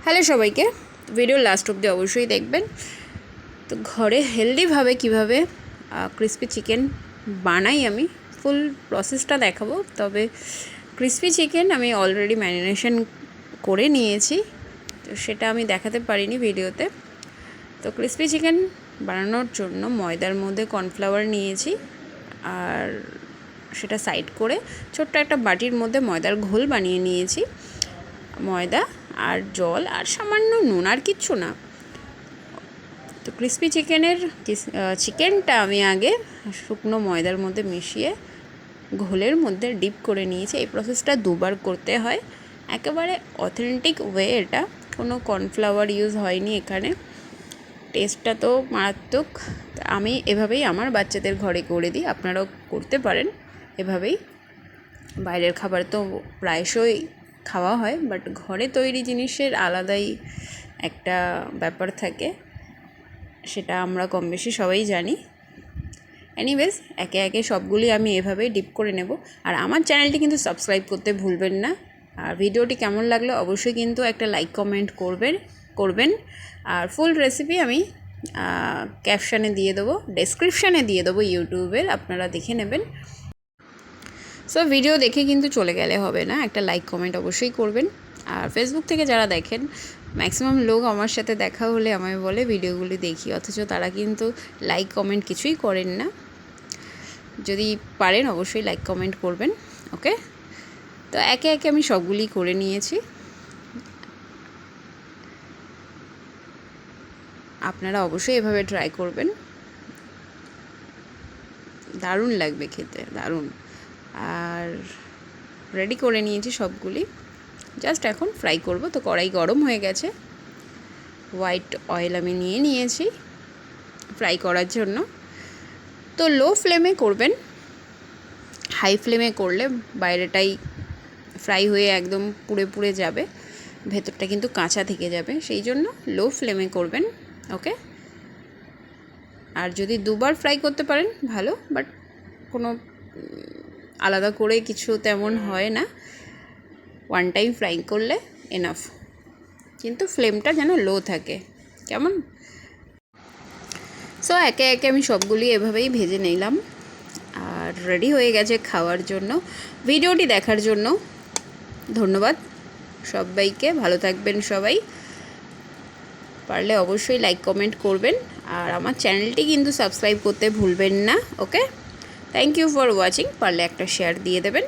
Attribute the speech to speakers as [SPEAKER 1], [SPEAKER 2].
[SPEAKER 1] Hello সবাইকে, video last অবধি অবশ্যই দেখবেন। তো ঘরে হেলদিভাবে কীভাবে ক্রিসপি চিকেন বানাই আমি ফুল প্রসেসটা দেখাবো। তবে ক্রিসপি চিকেন আমি অলরেডি ম্যারিনেশন করে নিয়েছি, তো সেটা আমি দেখাতে পারিনি ভিডিওতে। তো ক্রিসপি চিকেন বানানোর জন্য ময়দার মধ্যে কর্নফ্লাওয়ার নিয়েছি, আর সেটা সাইড করে ছোট্ট একটা বাটির মধ্যে ময়দার ঘোল বানিয়ে নিয়েছি। ময়দা আর জল আর সামান্য নুন, আর কিচ্ছু না। তো ক্রিসপি চিকেনটা আমি আগে শুকনো ময়দার মধ্যে মিশিয়ে ঘোলের মধ্যে ডিপ করে নিয়েছি। এই প্রসেসটা দুবার করতে হয়, একেবারে অথেন্টিক ওয়ে। এটা কোনো কর্নফ্লাওয়ার ইউজ হয়নি এখানে। টেস্টটা তো মারাত্মক। আমি এভাবেই আমার বাচ্চাদের ঘরে করে দিই, আপনারাও করতে পারেন এভাবেই। বাইরের খাবার তো প্রায়শই খাওয়া হয়, বাট ঘরে তৈরি জিনিসের আলাদাই একটা ব্যাপার থাকে, সেটা আমরা কম বেশি সবাই জানি। এনিওয়েজ, একে একে সবগুলি আমি এভাবেই ডিপ করে নেব। আর আমার চ্যানেলটি কিন্তু সাবস্ক্রাইব করতে ভুলবেন না। আর ভিডিওটি কেমন লাগলো অবশ্যই কিন্তু একটা লাইক কমেন্ট করবেন। আর ফুল রেসিপি আমি ক্যাপশানে দিয়ে দেবো, ডেসক্রিপশানে দিয়ে দেবো ইউটিউবের, আপনারা দেখে নেবেন। সো ভিডিও দেখে কিন্তু চলে গেলে হবে না, একটা লাইক কমেন্ট অবশ্যই করবেন। আর ফেসবুক থেকে যারা দেখেন, ম্যাক্সিমাম লোক আমার সাথে দেখা হলে আমায় বলে ভিডিওগুলি দেখি, অথচ তারা কিন্তু লাইক কমেন্ট কিছুই করেন না। যদি পারেন অবশ্যই লাইক কমেন্ট করবেন। ওকে, তো একে একে আমি সবগুলি করে নিয়েছি। আপনারা অবশ্যই এভাবে ট্রাই করবেন, দারুণ লাগবে খেতে, দারুণ। আর রেডি করে নিয়েছি সবগুলি, জাস্ট এখন ফ্রাই করব। তো কড়াই গরম হয়ে গেছে, হোয়াইট অয়েল আমি নিয়েছি ফ্রাই করার জন্য। তো লো ফ্লেমে করবেন, হাই ফ্লেমে করলে বাইরেটাই ফ্রাই হয়ে একদম পুড়ে যাবে, ভেতরটা কিন্তু কাঁচা থেকে যাবে, সেই জন্য লো ফ্লেমে করবেন। ওকে, আর যদি দুবার ফ্রাই করতে পারেন ভালো, বাট কোনো আলাদা করে কিছু তেমন হয় না, ওয়ান টাইম ফ্রাই করলে এনাফ, কিন্তু ফ্লেমটা যেন লো থাকে, কেমন। সো একে একে আমি সবগুলি এভাবেই ভেজে নিলাম, আর রেডি হয়ে গেছে খাওয়ার জন্য। ভিডিওটি দেখার জন্য ধন্যবাদ সবাইকে, ভালো থাকবেন সবাই। পারলে অবশ্যই লাইক কমেন্ট করবেন, আর আমার চ্যানেলটি কিন্তু সাবস্ক্রাইব করতে ভুলবেন না। ওকে, থ্যাংক ইউ ফর ওয়াচিং। পারলে একটা শেয়ার দিয়ে দেবেন।